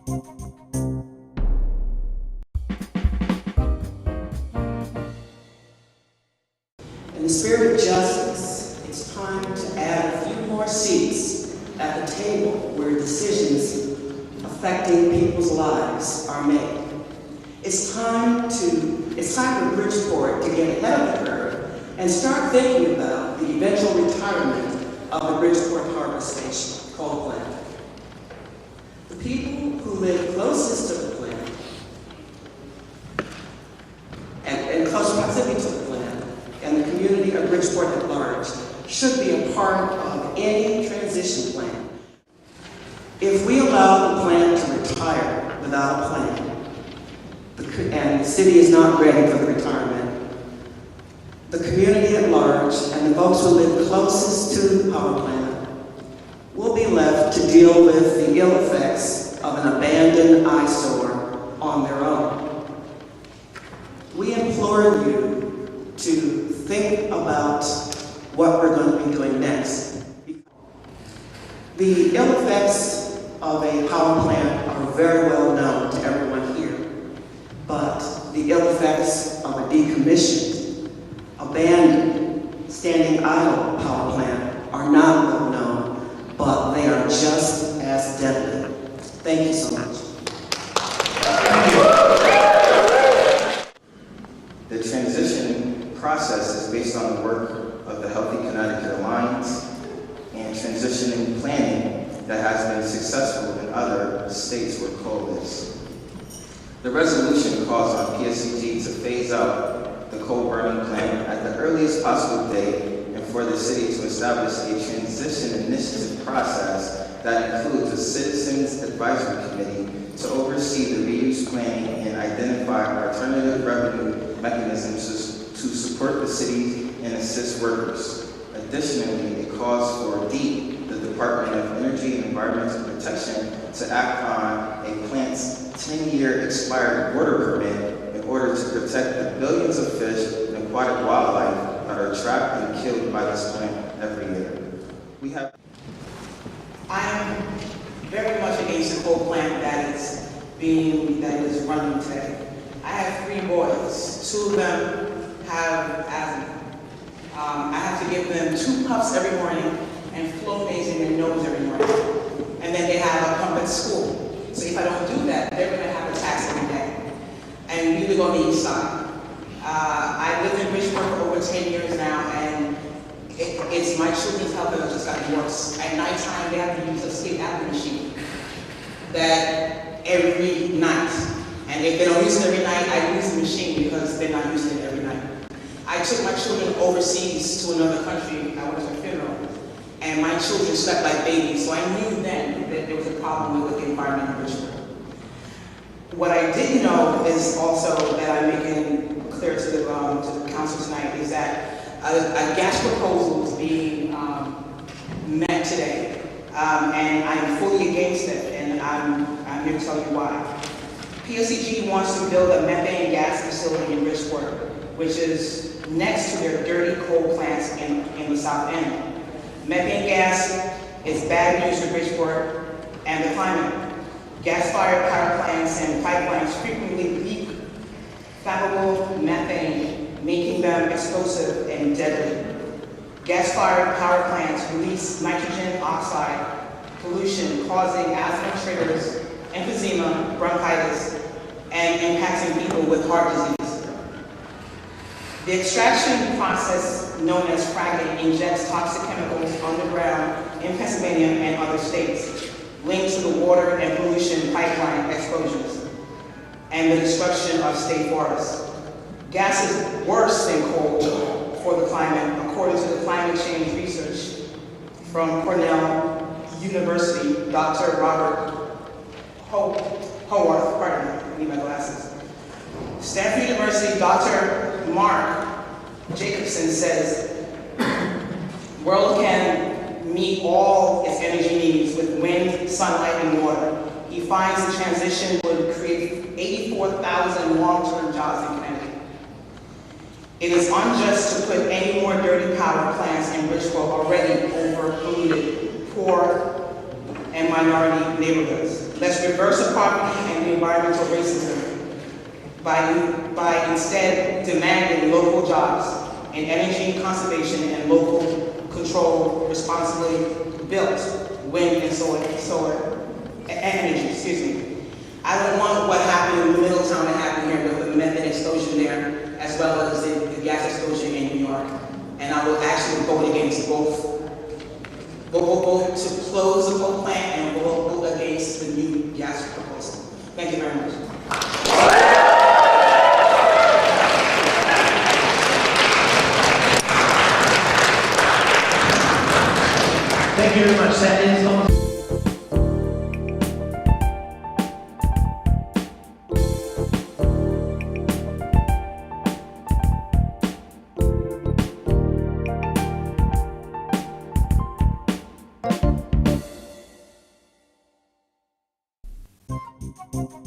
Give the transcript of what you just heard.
In the spirit of justice, it's time to add a few more seats at the table where decisions affecting people's lives are made. It's time for Bridgeport to get ahead of the curve and start thinking about the eventual retirement of the Bridgeport Harbor Station coal plant. The people who live closest to the plant and in close proximity to the plant and the community of Bridgeport at large should be a part of any transition plan. If we allow the plant to retire without a plan, and the city is not ready for the retirement, the community at large and the folks who live closest to the power plant will be left to deal with the ill effects of an abandoned eyesore on their own. We implore you to think about what we're going to be doing next. The ill effects of a power plant are very well known to everyone here, but the ill effects of a decommissioned, abandoned, standing idle power plant are not well known, but they are just as deadly. Thank you so much. The transition process is based on the work of the Healthy Connecticut Alliance and transitioning planning that has been successful in other states where coal is. The resolution calls on PSCG to phase out the coal burning plant at the earliest possible date and for the city to establish a transition initiative process that includes a citizens advisory committee to oversee the reuse planning and identify alternative revenue mechanisms to support the city and assist workers. Additionally, it calls for DEEP, the Department of Energy and Environmental Protection, to act on a plant's 10-year expired water permit in order to protect the billions of fish and aquatic wildlife that are trapped and killed by this plant every year. I am very much against the coal plant that is running today. I have 3 boys. 2 of them have asthma. I have to give them 2 puffs every morning and Flonase in their nose every morning. And then they have a pump at school. So if I don't do that, they're going to have attacks every day. And we live on the east side. I lived in Bridgeport for over 10 years now, and it's my children's health that has just gotten worse. At nighttime, they have to use a sleep apnea machine that every night. And if they don't use it every night, I use the machine because they're not using it every night. I took my children overseas to another country. I went to a funeral, and my children slept like babies, so I knew then that there was a problem with the environment in Bridgeport. What I didn't know is also that I'm making clear to the council tonight is that a gas proposal is being met today, and I'm fully against it, and I'm here to tell you why. PSCG wants to build a methane gas facility in Bridgeport, which is next to their dirty coal plants in the South End. Methane gas is bad news for Bridgeport and the climate. Gas-fired power plants and pipelines frequently leak flammable methane, making them explosive and deadly. Gas-fired power plants release nitrogen oxide pollution, causing asthma triggers, emphysema, bronchitis, and impacting people with heart disease. The extraction process, known as fracking, injects toxic chemicals underground in Pennsylvania and other states, linked to the water and pollution pipeline explosions and the destruction of state forests. Gas is worse than coal for the climate, according to the climate change research from Cornell University, Dr. Robert Howarth, pardon me, I need my glasses. Stanford University, Dr. Mark Jacobson says, world can meet all its energy needs with wind, sunlight, and water. He finds the transition would create 84,000 long-term jobs in Connecticut. It is unjust to put any more dirty power plants in Bridgeport, already over-polluted, poor, and minority neighborhoods. Let's Let's reverse the poverty and the environmental racism by instead demanding local jobs in energy conservation and local control responsibly built wind and solar energy. Excuse me. I don't want what happened in Middletown to happen here with the methane explosion there, as well as the gas explosion in New York. And I will actually vote against both. Vote to close the coal plant and vote against the new gas proposal. Thank you very much. Thank you very much. That is almost Thank you.